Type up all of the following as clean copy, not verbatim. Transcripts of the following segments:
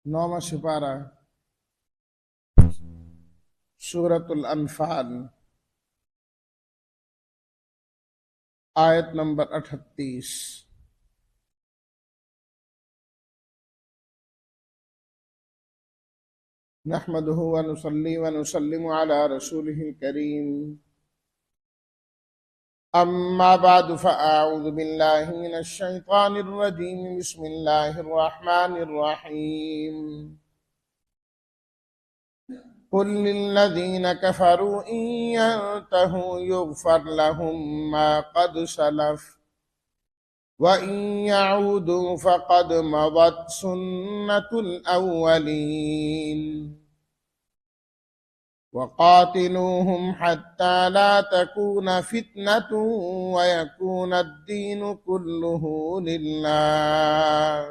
نوواں سپارہ سورۃ الانفال آیت نمبر 38۔ نحمدہ ونصلی ونسلم علی رسولہ الکریم، اما بعد فاعوذ باللہ من الشیطان الرجیم، بسم اللہ الرحمن الرحیم۔ قل للذین کفروا ان ينتہوا یغفر لهم ما قد سلف وَإِن يَعُودُوا فَقَدْ مَضَتْ سُنَّةُ الْأَوَّلِينَ وَقَاتِلُوهُمْ حَتَّى لَا تَكُونَ فِتْنَةٌ وَيَكُونَ الدِّينُ كُلُّهُ لِلَّهِ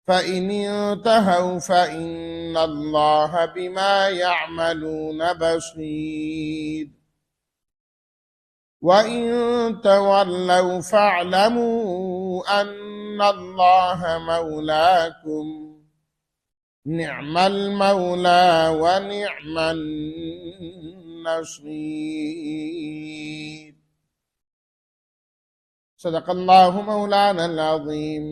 فَإِنِ انتهوا فَإِنَّ اللَّهَ بِمَا يَعْمَلُونَ بَصِيرٌ وَإِن تَوَلَّوْا فَاعْلَمُوا أَنَّ اللَّهَ مَوْلَاكُمْ نِعْمَ الْمَوْلَى وَنِعْمَ النَّصِيرُ۔ صدق اللہ مولانا العظیم۔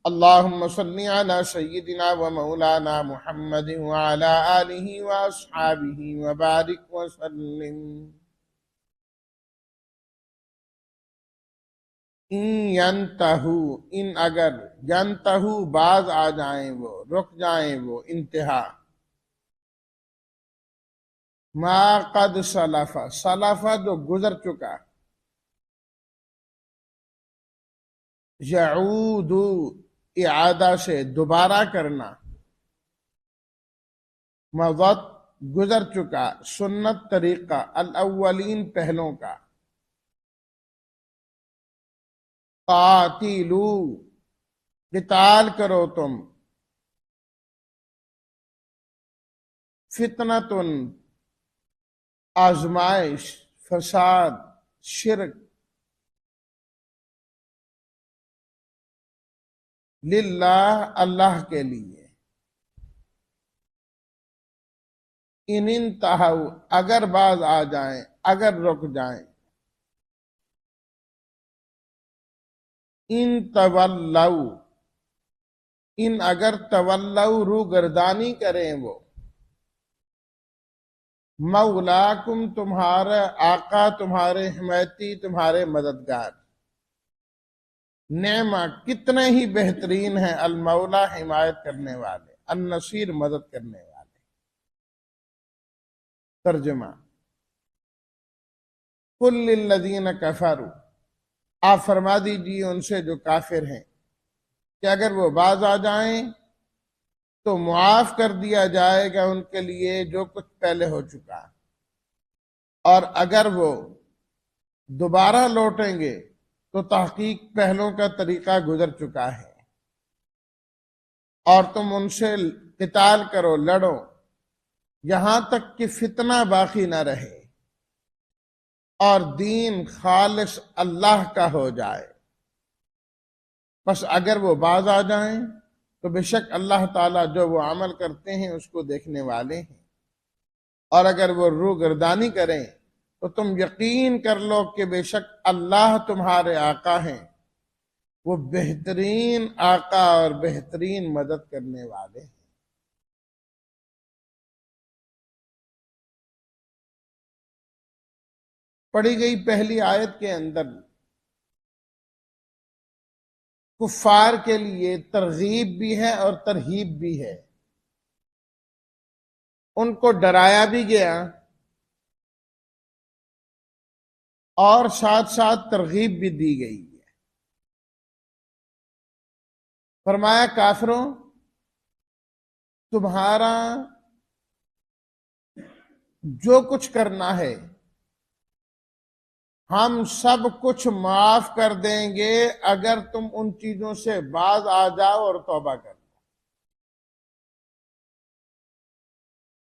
اللہم صلی علی سیدنا و مولانا محمد وعلی آلہ واصحابہ وبارک وسلم۔ ان ینتہو، ان اگر، ینتہو باز آ جائیں وہ، رک جائیں وہ، انتہا۔ ما قد سلف، سلف جو گزر چکا، یعود اعادہ سے دوبارہ کرنا، مضت گزر چکا، سنت طریقہ، الاولین پہلوں کا۔ قاتلو، قتال کرو تم، فتنتن، آزمائش، فساد، شرک، للہ، اللہ کے لیے۔ ان انتہوا، اگر باز آ جائیں، اگر رک جائیں۔ ان تولوا، ان اگر تولوا روگردانی کریں وہ، مولاکم تمہارے آقا، تمہارے حمایتی، تمہارے مددگار۔ نعمہ کتنے ہی بہترین ہیں، المولا حمایت کرنے والے، النصیر مدد کرنے والے۔ ترجمہ: قل للذین کفروا، آپ فرما دیجیے ان سے جو کافر ہیں کہ اگر وہ باز آ جائیں تو معاف کر دیا جائے گا ان کے لیے جو کچھ پہلے ہو چکا، اور اگر وہ دوبارہ لوٹیں گے تو تحقیق پہلوں کا طریقہ گزر چکا ہے، اور تم ان سے قتال کرو، لڑو، یہاں تک کہ فتنہ باقی نہ رہے اور دین خالص اللہ کا ہو جائے۔ بس اگر وہ باز آ جائیں تو بے شک اللہ تعالیٰ جو وہ عمل کرتے ہیں اس کو دیکھنے والے ہیں، اور اگر وہ روگردانی کریں تو تم یقین کر لو کہ بے شک اللہ تمہارے آقا ہیں، وہ بہترین آقا اور بہترین مدد کرنے والے ہیں۔ پڑھی گئی پہلی آیت کے اندر کفار کے لیے ترغیب بھی ہے اور ترہیب بھی ہے۔ ان کو ڈرایا بھی گیا اور ساتھ ساتھ ترغیب بھی دی گئی ہے۔ فرمایا کافروں، تمہارا جو کچھ کرنا ہے ہم سب کچھ معاف کر دیں گے اگر تم ان چیزوں سے باز آ جاؤ اور توبہ کر لو۔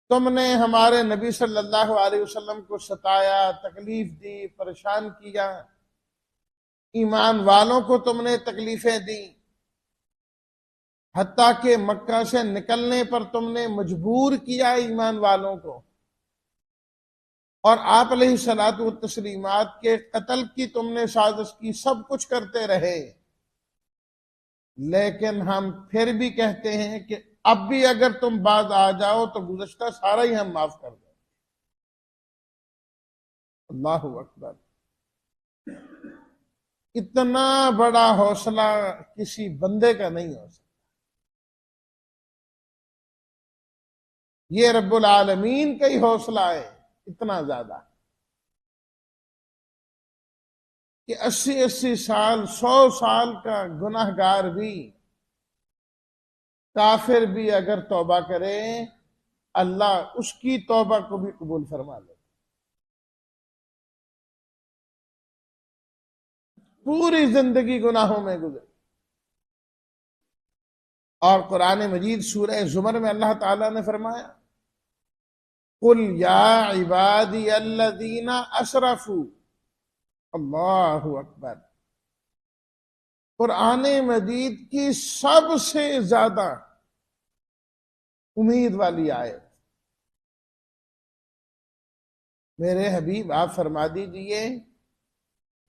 تم نے ہمارے نبی صلی اللہ علیہ وسلم کو ستایا، تکلیف دی، پریشان کیا، ایمان والوں کو تم نے تکلیفیں دی، حتیٰ کہ مکہ سے نکلنے پر تم نے مجبور کیا ایمان والوں کو، اور آپ علیہ الصلوۃ والتسلیمات کے قتل کی تم نے سازش کی، سب کچھ کرتے رہے، لیکن ہم پھر بھی کہتے ہیں کہ اب بھی اگر تم باز آ جاؤ تو گزشتہ سارا ہی ہم معاف کر دیں۔ اللہ اکبر! اتنا بڑا حوصلہ کسی بندے کا نہیں ہو سکتا۔ یہ رب العالمین کا ہی حوصلہ ہے، اتنا زیادہ کہ 80 سال 100 سال کا گناہ گار بھی، کافر بھی اگر توبہ کرے، اللہ اس کی توبہ کو بھی قبول فرما لے۔ پوری زندگی گناہوں میں گزر، اور قرآن مجید سورہ زمر میں اللہ تعالیٰ نے فرمایا قل یا عبادی الذین اسرفوا، اللہ اکبر! قرآن مجید کی سب سے زیادہ امید والی آیت۔ میرے حبیب آپ فرما دیجئے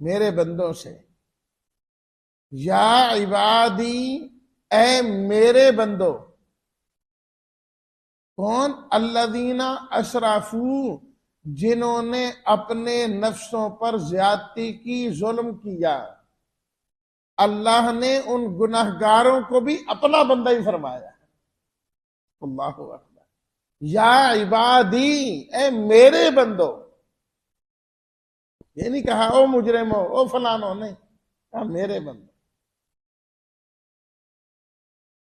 میرے بندوں سے، یا عبادی، اے میرے بندو، کون؟ الذین اسرفوا، جنہوں نے اپنے نفسوں پر زیادتی کی، ظلم کیا۔ اللہ نے ان گناہ گاروں کو بھی اپنا بندہ ہی فرمایا۔ اللہ اکبر! یا عبادی، اے میرے بندو، یہ نہیں کہا او مجرمو، او فلانو، نہیں کہا میرے بندو۔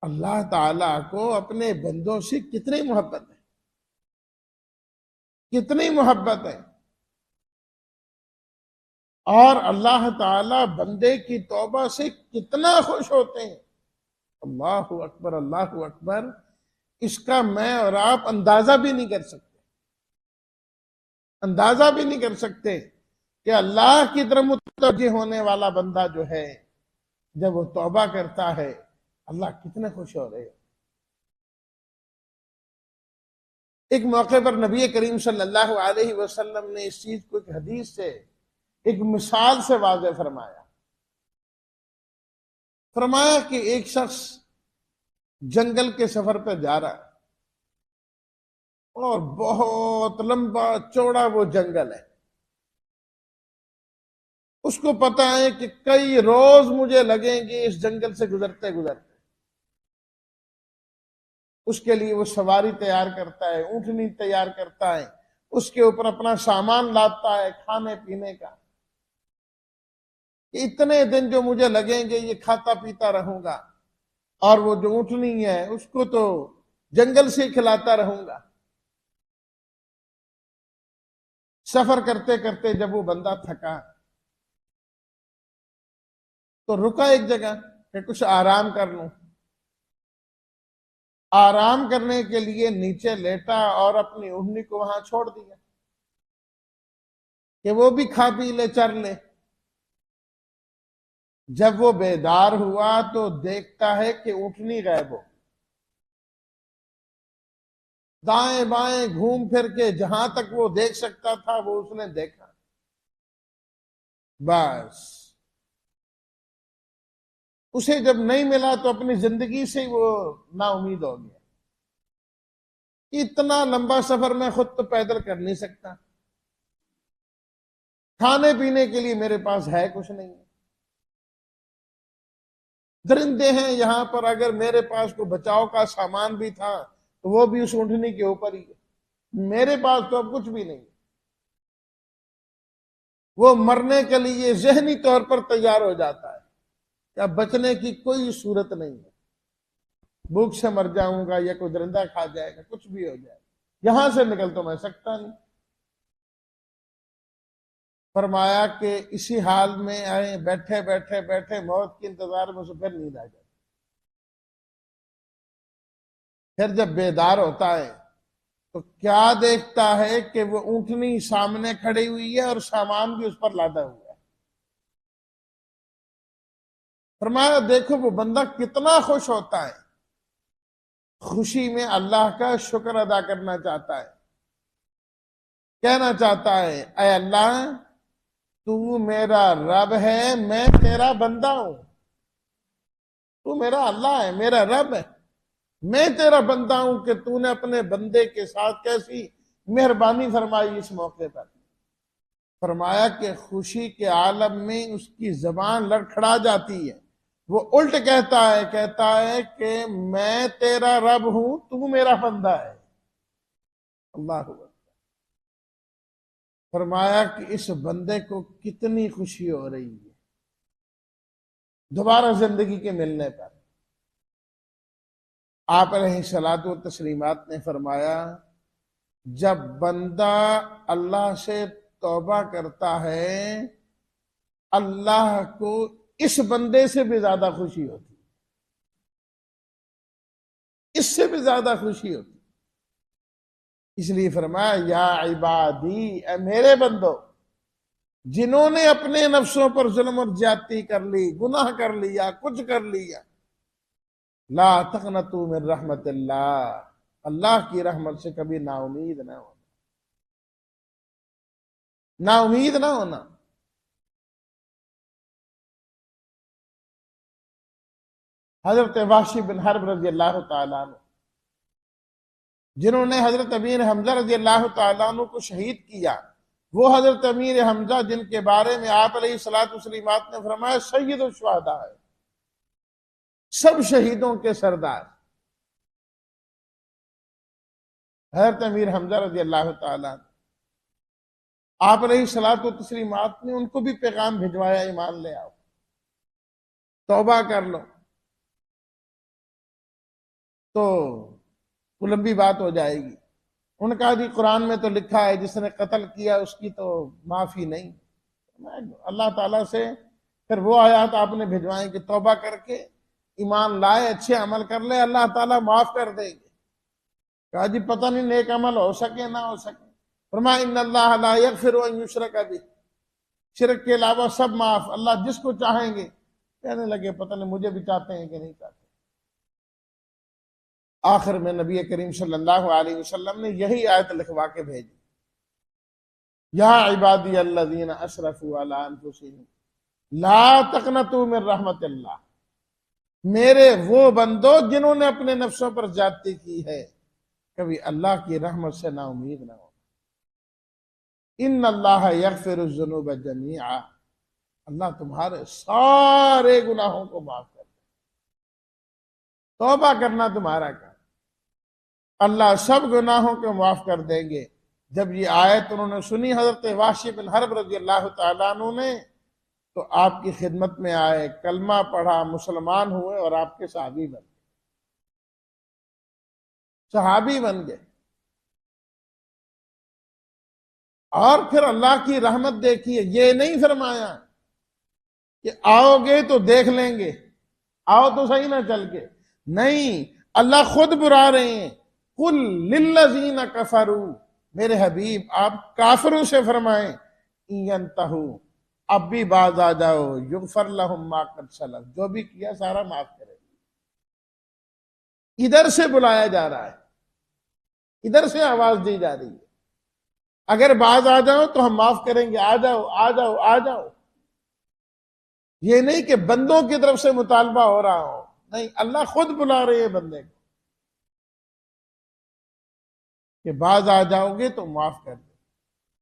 اللہ تعالیٰ کو اپنے بندوں سے کتنی محبت ہے، کتنی محبت ہے، اور اللہ تعالیٰ بندے کی توبہ سے کتنا خوش ہوتے ہیں۔ اللہ اکبر! اللہ اکبر! اس کا میں اور آپ اندازہ بھی نہیں کر سکتے، اندازہ بھی نہیں کر سکتے کہ اللہ کی طرف متوجہ ہونے والا بندہ جو ہے، جب وہ توبہ کرتا ہے، اللہ کتنے خوش ہو رہے ہیں۔ ایک موقع پر نبی کریم صلی اللہ علیہ وسلم نے اس چیز کو ایک حدیث سے، ایک مثال سے واضح فرمایا۔ فرمایا کہ ایک شخص جنگل کے سفر پہ جا رہا ہے، اور بہت لمبا چوڑا وہ جنگل ہے۔ اس کو پتا ہے کہ کئی روز مجھے لگیں گے اس جنگل سے گزرتے گزرتے۔ اس کے لیے وہ سواری تیار کرتا ہے، اونٹنی تیار کرتا ہے، اس کے اوپر اپنا سامان لاتا ہے کھانے پینے کا، کہ اتنے دن جو مجھے لگیں گے یہ کھاتا پیتا رہوں گا، اور وہ جو اونٹنی ہے اس کو تو جنگل سے کھلاتا رہوں گا۔ سفر کرتے کرتے جب وہ بندہ تھکا تو رکا ایک جگہ کہ کچھ آرام کر لوں۔ آرام کرنے کے لیے نیچے لیٹا اور اپنی اونٹنی کو وہاں چھوڑ دیا کہ وہ بھی کھا پی لے، چر لے۔ جب وہ بیدار ہوا تو دیکھتا ہے کہ اونٹنی غائب ہو، دائیں بائیں گھوم پھر کے جہاں تک وہ دیکھ سکتا تھا وہ اس نے دیکھا، بس اسے جب نہیں ملا تو اپنی زندگی سے وہ نا امید ہو گیا۔ اتنا لمبا سفر میں خود تو پیدل کر نہیں سکتا، کھانے پینے کے لیے میرے پاس ہے کچھ نہیں، درندے ہیں یہاں پر، اگر میرے پاس کوئی بچاؤ کا سامان بھی تھا تو وہ بھی اس اونٹنی کے اوپر ہی ہے، میرے پاس تو اب کچھ بھی نہیں۔ وہ مرنے کے لیے ذہنی طور پر تیار ہو جاتا ہے کہ اب بچنے کی کوئی صورت نہیں ہے، بھوک سے مر جاؤں گا یا کوئی درندہ کھا جائے گا، کچھ بھی ہو جائے گا، یہاں سے نکل تو میں سکتا نہیں۔ فرمایا کہ اسی حال میں آئے بیٹھے بیٹھے بیٹھے موت کے انتظار میں سے پھر نیند آ جائے۔ پھر جب بیدار ہوتا ہے تو کیا دیکھتا ہے کہ وہ اونٹنی سامنے کھڑی ہوئی ہے اور سامان بھی اس پر لادا ہوا ہے۔ فرمایا دیکھو وہ بندہ کتنا خوش ہوتا ہے خوشی میں اللہ کا شکر ادا کرنا چاہتا ہے، کہنا چاہتا ہے اے اللہ تو میرا رب ہے، میں تیرا بندہ ہوں، تو میرا اللہ ہے، میرا رب ہے، میں تیرا بندہ ہوں کہ تو نے اپنے بندے کے ساتھ کیسی مہربانی فرمائی اس موقع پر۔ فرمایا کہ خوشی کے عالم میں اس کی زبان لڑکھڑا جاتی ہے، وہ الٹ کہتا ہے کہ میں تیرا رب ہوں، تو میرا بندہ ہے۔ اللہ اکبر۔ فرمایا کہ اس بندے کو کتنی خوشی ہو رہی ہے دوبارہ زندگی کے ملنے پر۔ آپ علیہ الصلوۃ والتسلیمات نے فرمایا جب بندہ اللہ سے توبہ کرتا ہے اللہ کو اس بندے سے بھی زیادہ خوشی ہوتی، اس سے بھی زیادہ خوشی ہوتی، اس لیے فرمایا یا عبادی، اے میرے بندو جنہوں نے اپنے نفسوں پر ظلم اور زیادتی کر لی، گناہ کر لیا، کچھ کر لیا، لا تقنطوا من رحمت اللہ، اللہ کی رحمت سے کبھی نا امید نہ ہونا، نا امید نہ ہونا۔ حضرت وحشی بن حرب رضی اللہ تعالیٰ عنہ، جنہوں نے حضرت امیر حمزہ رضی اللہ تعالیٰ عنہ کو شہید کیا، وہ حضرت امیر حمزہ جن کے بارے میں آپ علیہ الصلوۃ والتسلیمات نے فرمایا سید الشہداء ہے، سب شہیدوں کے سردار، حضرت امیر حمزہ رضی اللہ تعالیٰ عنہ، آپ علیہ الصلوۃ والتسلیمات نے ان کو بھی پیغام بھجوایا ایمان لے آؤ، توبہ کر لو، تو وہ لمبی بات ہو جائے گی۔ ان کا جی قرآن میں تو لکھا ہے جس نے قتل کیا اس کی تو معافی نہیں، اللہ تعالیٰ سے پھر وہ آیات آپ نے بھجوائیں کہ توبہ کر کے ایمان لائے، اچھے عمل کر لے، اللہ تعالیٰ معاف کر دیں گے۔ کہا جی پتہ نہیں نیک عمل ہو سکے نہ ہو سکے، فرمایا ان اللہ لا یغفر ان یشرک بہ، شرک کے علاوہ سب معاف، اللہ جس کو چاہیں گے۔ کہنے لگے پتہ نہیں مجھے بھی چاہتے ہیں کہ نہیں چاہتے۔ آخر میں نبی کریم صلی اللہ علیہ وسلم نے یہی آیت لکھوا کے بھیجی، یا عبادی الذین اسرفوا علی انفسہم لا تقنطوا من رحمت اللہ، میرے وہ بندو جنہوں نے اپنے نفسوں پر زیادتی کی ہے کبھی اللہ کی رحمت سے نا امید نہ ہو۔ ان اللہ یغفر الذنوب جميعا، اللہ تمہارے سارے گناہوں کو معاف کر دے، توبہ کرنا تمہارا کام، اللہ سب گناہوں کو معاف کر دیں گے۔ جب یہ آیت انہوں نے سنی حضرت وحشی بن حرب رضی اللہ تعالیٰ عنہ نے، تو آپ کی خدمت میں آئے، کلمہ پڑھا، مسلمان ہوئے اور آپ کے صحابی بن گئے، صحابی بن گئے۔ اور پھر اللہ کی رحمت دیکھیے، یہ نہیں فرمایا کہ آؤ گے تو دیکھ لیں گے، آؤ تو صحیح نہ چل کے، نہیں، اللہ خود بلا رہے ہیں، قل للذین کفروا، میرے حبیب آپ کافروں سے فرمائیں ان ینتہوا، اب بھی باز آ جاؤ، یغفر لہم ما قد سلف، جو بھی کیا سارا معاف کرے۔ ادھر سے بلایا جا رہا ہے، ادھر سے آواز دی جا رہی ہے، اگر باز آ جاؤ تو ہم معاف کریں گے، آ جاؤ آ جاؤ آ جاؤ۔ یہ نہیں کہ بندوں کی طرف سے مطالبہ ہو رہا ہو، نہیں، اللہ خود بلا رہے ہیں بندے کو کہ باز آ جاؤ گے تو معاف کر دیں،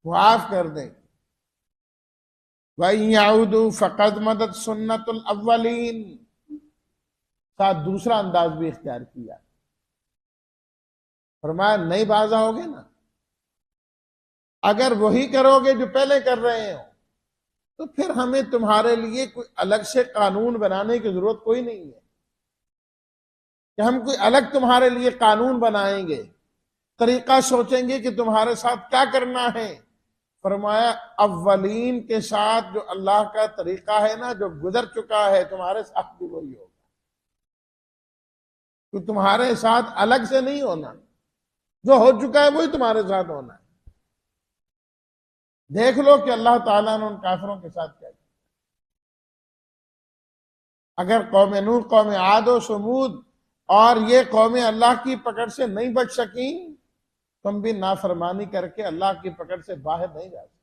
معاف کر دیں۔ وَإِن يَعُودُوا فَقَدْ مَضَتْ سُنَّتُ الْأَوَّلِينَ، ساتھ دوسرا انداز بھی اختیار کیا، فرمایا نہیں باز آؤ گے نا، اگر وہی کرو گے جو پہلے کر رہے ہو تو پھر ہمیں تمہارے لیے کوئی الگ سے قانون بنانے کی ضرورت کوئی نہیں ہے کہ ہم کوئی الگ تمہارے لیے قانون بنائیں گے، طریقہ سوچیں گے کہ تمہارے ساتھ کیا کرنا ہے۔ فرمایا اولین کے ساتھ جو اللہ کا طریقہ ہے نا، جو گزر چکا ہے، تمہارے ساتھ بھی وہی ہوگا، تو تمہارے ساتھ الگ سے نہیں ہونا، جو ہو چکا ہے وہی تمہارے ساتھ ہونا ہے۔ دیکھ لو کہ اللہ تعالیٰ نے ان کافروں کے ساتھ کیا کیا۔ اگر قوم نوح، قوم عاد و سمود اور یہ قومیں اللہ کی پکڑ سے نہیں بچ سکیں، تم بھی نافرمانی کر کے اللہ کی پکڑ سے باہر نہیں جا سکتے۔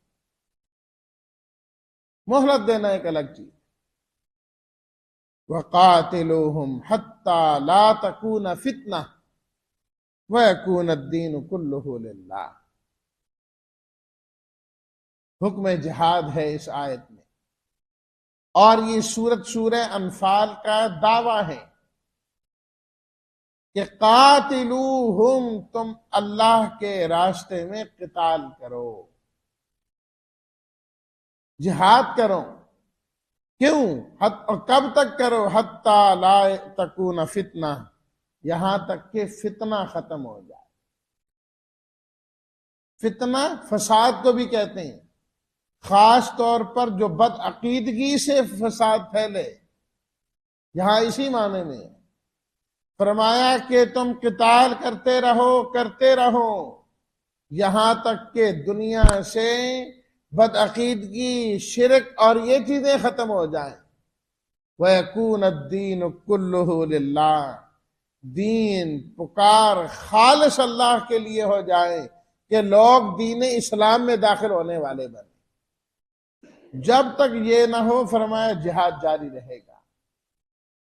مہلت دینا ایک الگ چیز۔ وَقَاتِلُوهُمْ حَتَّى لَا تَكُونَ فِتْنَةٌ وَيَكُونَ الدِّينُ كُلُّهُ لِلَّهِ۔ حکم جہاد ہے اس آیت میں، اور یہ سورہ انفال کا دعویٰ ہے کہ قاتلوہم، تم اللہ کے راستے میں قتال کرو، جہاد کرو۔ کیوں؟ اور کب تک کرو؟ حتی لا تکون فتنہ، یہاں تک کہ فتنہ ختم ہو جائے۔ فتنہ فساد کو بھی کہتے ہیں، خاص طور پر جو بد عقیدگی سے فساد پھیلے، یہاں اسی معنی میں فرمایا کہ تم قتال کرتے رہو یہاں تک کہ دنیا سے بد عقیدگی، شرک اور یہ چیزیں ختم ہو جائیں۔ وَيَكُونَ الدِّينُ كُلُّهُ لِلَّهِ، دین پکار خالص اللہ کے لیے ہو جائے کہ لوگ دین اسلام میں داخل ہونے والے بنے۔ جب تک یہ نہ ہو، فرمایا جہاد جاری رہے گا،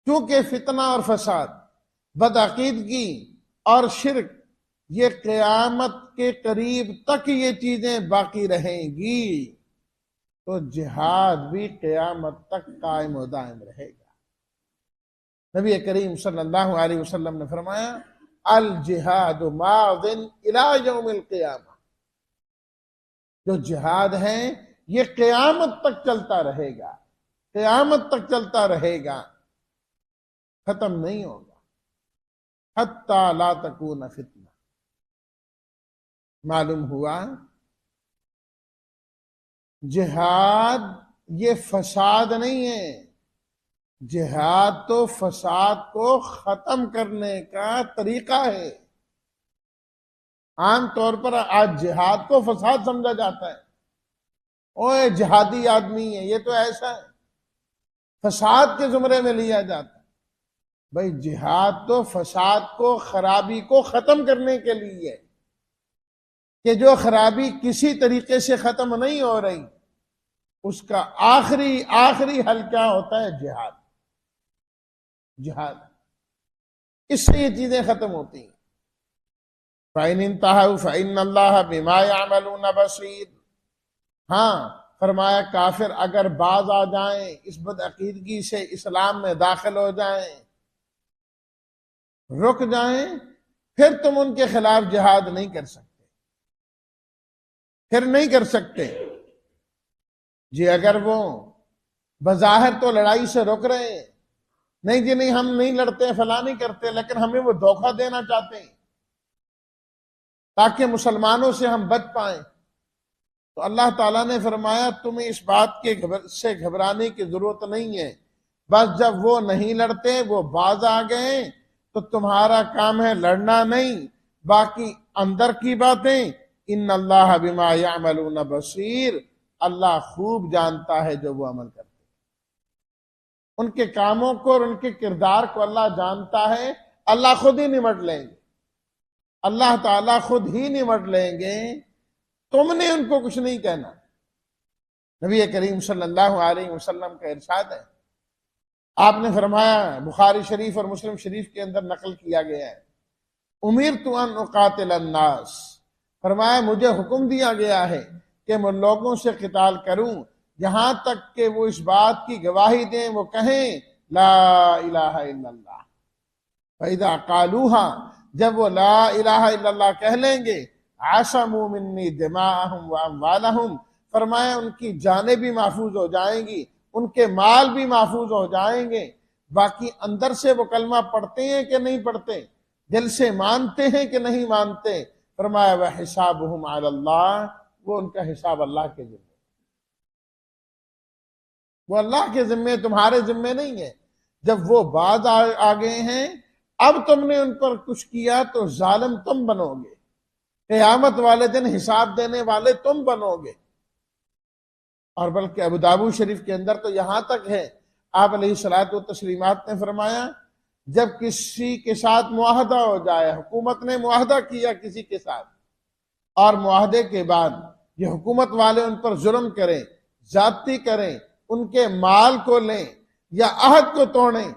کیونکہ فتنہ اور فساد، بدعقیدگی اور شرک، یہ قیامت کے قریب تک یہ چیزیں باقی رہیں گی، تو جہاد بھی قیامت تک قائم و دائم رہے گا۔ نبی کریم صلی اللہ علیہ وسلم نے فرمایا الجہاد ماض الی یوم القیامہ، جو جہاد ہے یہ قیامت تک چلتا رہے گا، قیامت تک چلتا رہے گا، ختم نہیں ہوگا۔ حتی لا تکون فتنہ، معلوم ہوا جہاد یہ فساد نہیں ہے، جہاد تو فساد کو ختم کرنے کا طریقہ ہے۔ عام طور پر آج جہاد کو فساد سمجھا جاتا ہے، اوہ جہادی آدمی ہے، یہ تو ایسا ہے، فساد کے زمرے میں لیا جاتا ہے۔ بھائی جہاد تو فساد کو، خرابی کو ختم کرنے کے لیے ہے، کہ جو خرابی کسی طریقے سے ختم نہیں ہو رہی، اس کا آخری حل کیا ہوتا ہے؟ جہاد، اس سے یہ چیزیں ختم ہوتی ہیں۔ فَإِنِ انْتَهَوْا فَإِنَّ اللَّهَ بِمَا يَعْمَلُونَ بَصِيرٌ۔ ہاں فرمایا کافر اگر باز آ جائیں، اس بد عقیدگی سے اسلام میں داخل ہو جائیں، رک جائیں، پھر تم ان کے خلاف جہاد نہیں کر سکتے، پھر نہیں کر سکتے۔ جی اگر وہ بظاہر تو لڑائی سے روک رہے ہیں، نہیں جی نہیں ہم نہیں لڑتے، فلاں نہیں کرتے، لیکن ہمیں وہ دھوکہ دینا چاہتے ہیں تاکہ مسلمانوں سے ہم بچ پائیں، تو اللہ تعالیٰ نے فرمایا تمہیں اس بات سے گھبرانے کی ضرورت نہیں ہے، بس جب وہ نہیں لڑتے، وہ باز آ گئے، تو تمہارا کام ہے لڑنا نہیں، باقی اندر کی باتیں ان اللہ بما یعملون بصیر، اللہ خوب جانتا ہے جو وہ عمل کرتے ہیں، ان کے کاموں کو اور ان کے کردار کو اللہ جانتا ہے، اللہ خود ہی نمٹ لیں گے، اللہ تعالیٰ خود ہی نمٹ لیں گے، تم نے ان کو کچھ نہیں کہنا۔ نبی کریم صلی اللہ علیہ وسلم کا ارشاد ہے، آپ نے فرمایا، بخاری شریف اور مسلم شریف کے اندر نقل کیا گیا ہے، امرت ان اقاتل الناس، فرمایا مجھے حکم دیا گیا ہے کہ میں لوگوں سے قتال کروں یہاں تک کہ وہ اس بات کی گواہی دیں، وہ کہیں لا الہ الا اللہ، فَإِذَا قَالُوهَا، جب وہ لا الہ الا اللہ کہہ لیں گے، عَصَمُوا مِنِّي دِمَاءَهُمْ وَأَمْوَالَهُمْ، فرمایا ان کی جانیں بھی محفوظ ہو جائیں گی، ان کے مال بھی محفوظ ہو جائیں گے۔ باقی اندر سے وہ کلمہ پڑھتے ہیں کہ نہیں پڑھتے، دل سے مانتے ہیں کہ نہیں مانتے، فرمایا وَحِسَابُهُمْ عَلَى اللَّهِ، وہ ان کا حساب اللہ کے ذمہ، وہ اللہ کے ذمہ، تمہارے ذمہ نہیں ہے۔ جب وہ بعد آ گئے ہیں، اب تم نے ان پر کچھ کیا تو ظالم تم بنو گے، قیامت والے دن حساب دینے والے تم بنو گے۔ اور بلکہ ابو داؤد شریف کے اندر تو یہاں تک ہے، آپ علیہ الصلوۃ والتسلیمات نے فرمایا جب کسی کے ساتھ معاہدہ ہو جائے، حکومت نے معاہدہ کیا کسی کے ساتھ اور معاہدے کے بعد یہ حکومت والے ان پر ظلم کریں، زیادتی کریں، ان کے مال کو لیں یا عہد کو توڑیں،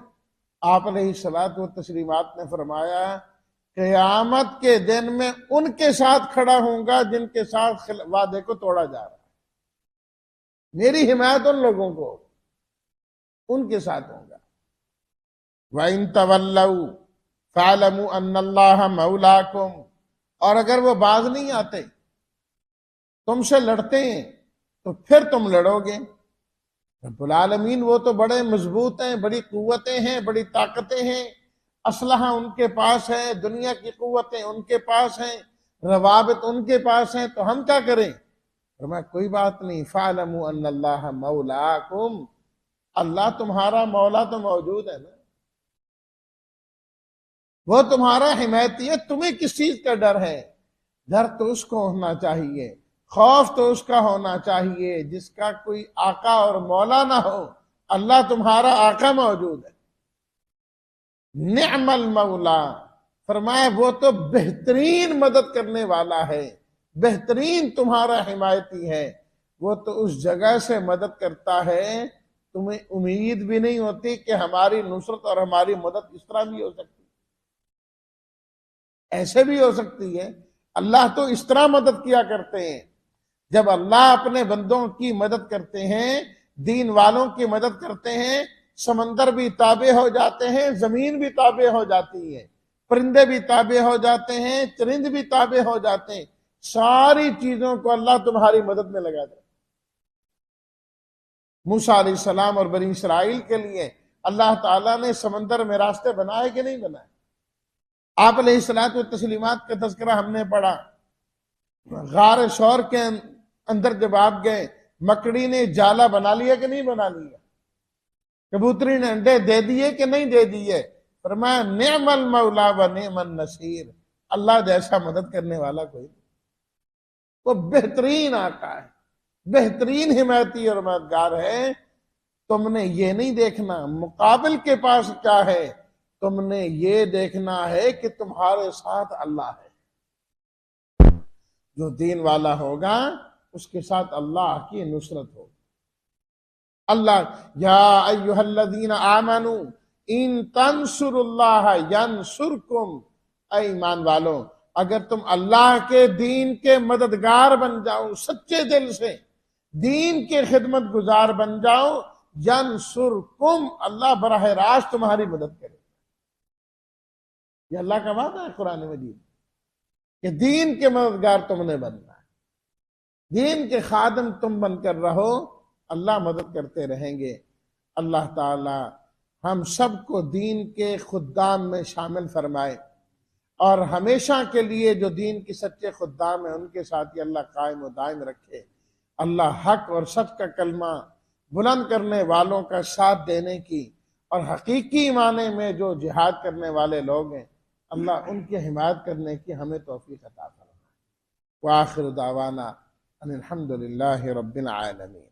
آپ علیہ الصلوۃ والتسلیمات نے فرمایا قیامت کے دن میں ان کے ساتھ کھڑا ہوں گا جن کے ساتھ وعدے کو توڑا جا رہا ہے، میری حمایت ان لوگوں کو، ان کے ساتھ ہوں گا۔ وَإِن تَوَلَّوْا فَاعْلَمُوا أَنَّ اللَّهَ مَوْلَاكُمْ، اور اگر وہ باز نہیں آتے، تم سے لڑتے ہیں تو پھر تم لڑو گے۔ رب العالمین وہ تو بڑے مضبوط ہیں، بڑی قوتیں ہیں، بڑی طاقتیں ہیں، اسلحہ ان کے پاس ہے، دنیا کی قوتیں ان کے پاس ہیں، روابط ان کے پاس ہیں، تو ہم کیا کریں؟ فرمایا کوئی بات نہیں، فَاعْلَمُوا أَنَّ اللَّهَ مَوْلَاكُمْ، اللہ تمہارا مولا تو موجود ہے نا، وہ تمہارا حمایتی ہے، تمہیں کس چیز کا ڈر ہے؟ ڈر تو اس کو ہونا چاہیے، خوف تو اس کا ہونا چاہیے جس کا کوئی آقا اور مولا نہ ہو، اللہ تمہارا آقا موجود ہے۔ نعم المولا، فرمایا وہ تو بہترین مدد کرنے والا ہے، بہترین تمہارا حمایتی ہے، وہ تو اس جگہ سے مدد کرتا ہے تمہیں امید بھی نہیں ہوتی کہ ہماری نصرت اور ہماری مدد اس طرح بھی ہو سکتی، ایسے بھی ہو سکتی ہے۔ اللہ تو اس طرح مدد کیا کرتے ہیں، جب اللہ اپنے بندوں کی مدد کرتے ہیں، دین والوں کی مدد کرتے ہیں، سمندر بھی تابع ہو جاتے ہیں، زمین بھی تابع ہو جاتی ہے، پرندے بھی تابع ہو جاتے ہیں، چرند بھی تابع ہو جاتے ہیں، ساری چیزوں کو اللہ تمہاری مدد میں لگا دے۔ موسیٰ علیہ السلام اور بنی اسرائیل کے لیے اللہ تعالیٰ نے سمندر میں راستے بنائے کہ نہیں بنائے؟ آپ علیہ الصلوۃ والتسلیمات کا تذکرہ ہم نے پڑھا، غار شور کے اندر جب آپ گئے، مکڑی نے جالا بنا لیا کہ نہیں بنا لیا؟ کبوتری نے انڈے دے دیے کہ نہیں دے دیے؟ فرمایا نعم المولا و نعم النصیر، اللہ جیسا مدد کرنے والا کوئی نہیں، وہ بہترین آقا ہے، بہترین حمایتی اور مددگار ہے۔ تم نے یہ نہیں دیکھنا مقابل کے پاس کیا ہے، تم نے یہ دیکھنا ہے کہ تمہارے ساتھ اللہ ہے، جو دین والا ہوگا اس کے ساتھ اللہ کی نصرت ہوگی۔ اللہ یا ایھا الذین آمنوا ان تنصروا اللہ ینصرکم، اے ایمان والو اگر تم اللہ کے دین کے مددگار بن جاؤ، سچے دل سے دین کے خدمت گزار بن جاؤ، ینصرکم، اللہ براہ راست تمہاری مدد کرے۔ یہ اللہ کا وعدہ ہے قرآن مجید کہ دین کے مددگار تم نے بننا ہے، دین کے خادم تم بن کر رہو، اللہ مدد کرتے رہیں گے۔ اللہ تعالی ہم سب کو دین کے خدام میں شامل فرمائے، اور ہمیشہ کے لیے جو دین کی سچے خدام ہیں ان کے ساتھ ہی اللہ قائم و دائم رکھے۔ اللہ حق اور سچ کا کلمہ بلند کرنے والوں کا ساتھ دینے کی اور حقیقی معنی میں جو جہاد کرنے والے لوگ ہیں، اللہ ان کی حمایت کرنے کی ہمیں توفیق عطا فرمائے۔ وآخر دعوانا ان الحمد للہ رب العالمین۔